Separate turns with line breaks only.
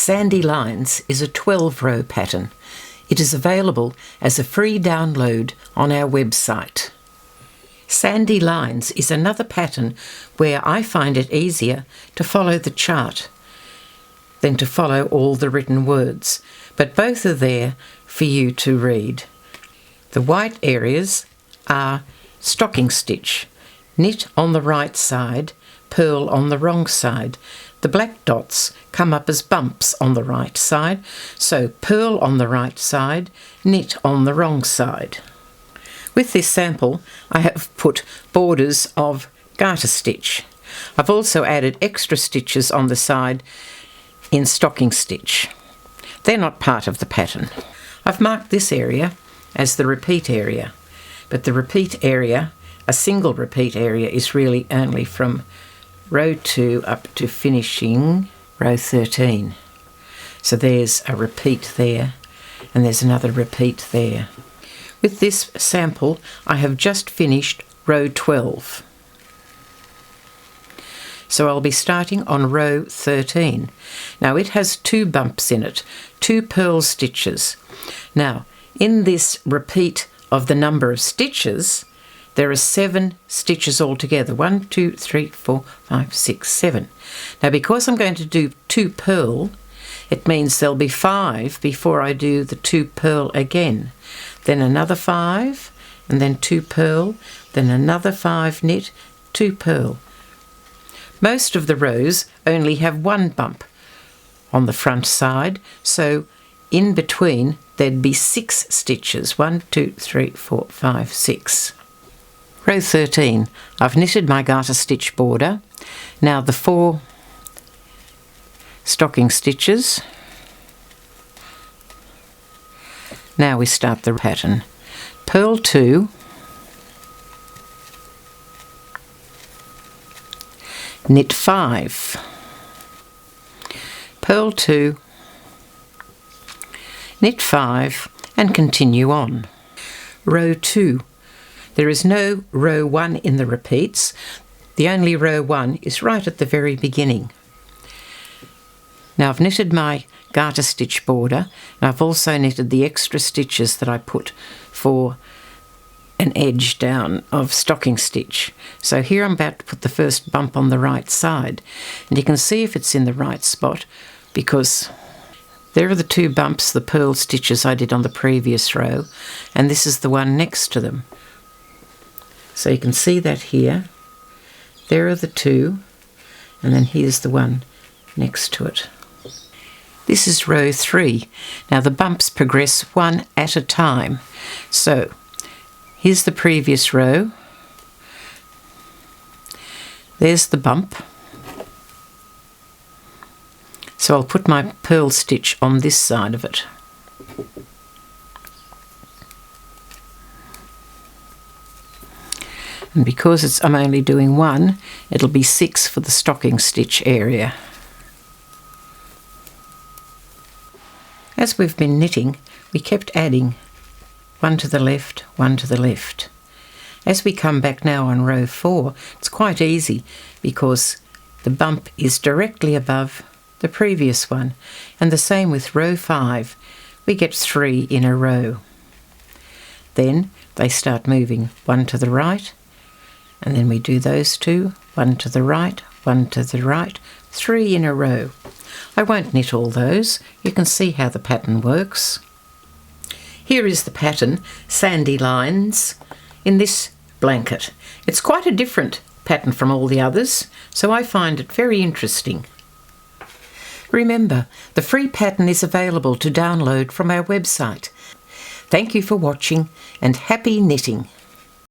Sandy Lines is a 12-row pattern. It is available as a free download on our website. Sandy Lines is another pattern where I find it easier to follow the chart than to follow all the written words, but both are there for you to read. The white areas are stocking stitch, knit on the right side, purl on the wrong side. The black dots come up as bumps on the right side, so purl on the right side, knit on the wrong side. With this sample, I have put borders of garter stitch. I've also added extra stitches on the side in stocking stitch. They're not part of the pattern. I've marked this area as the repeat area, but the repeat area, a single repeat area, is really only from row 2 up to finishing row 13. So there's a repeat there, and there's another repeat there. With this sample, I have just finished row 12. So I'll be starting on row 13. Now it has 2 bumps in it, 2 purl stitches. Now, in this repeat of the number of stitches, there are 7 stitches altogether. 1, 2, 3, 4, 5, 6, 7. Now because I'm going to do 2 purl, it means there'll be 5 before I do the 2 purl again. Then another 5, and then 2 purl, then another 5 knit, 2 purl. Most of the rows only have 1 bump on the front side, so in between there'd be 6 stitches. 1, 2, 3, 4, 5, 6. Row 13, I've knitted my garter stitch border. Now the 4 stocking stitches. Now we start the pattern. Purl 2, knit 5, purl 2, knit 5, and continue on. Row 2. There is no row 1 in the repeats. The only row 1 is right at the very beginning. Now I've knitted my garter stitch border, and I've also knitted the extra stitches that I put for an edge down of stocking stitch. So here I'm about to put the first bump on the right side, and you can see if it's in the right spot because there are the 2 bumps, the purl stitches I did on the previous row, and this is the one next to them. So you can see that here. There are the 2, and then here's the one next to it. This is row 3. Now the bumps progress 1 at a time. So here's the previous row. There's the bump. So I'll put my purl stitch on this side of it. And because I'm only doing 1, it'll be 6 for the stocking stitch area. As we've been knitting, we kept adding 1 to the left, 1 to the left. As we come back now on row 4, it's quite easy because the bump is directly above the previous one, and the same with row 5. We get 3 in a row. Then they start moving 1 to the right, and then we do those 2, 1 to the right, 1 to the right, 3 in a row. I won't knit all those. You can see how the pattern works. Here is the pattern, Sandy Lines, in this blanket. It's quite a different pattern from all the others, so I find it very interesting. Remember, the free pattern is available to download from our website. Thank you for watching, and happy knitting!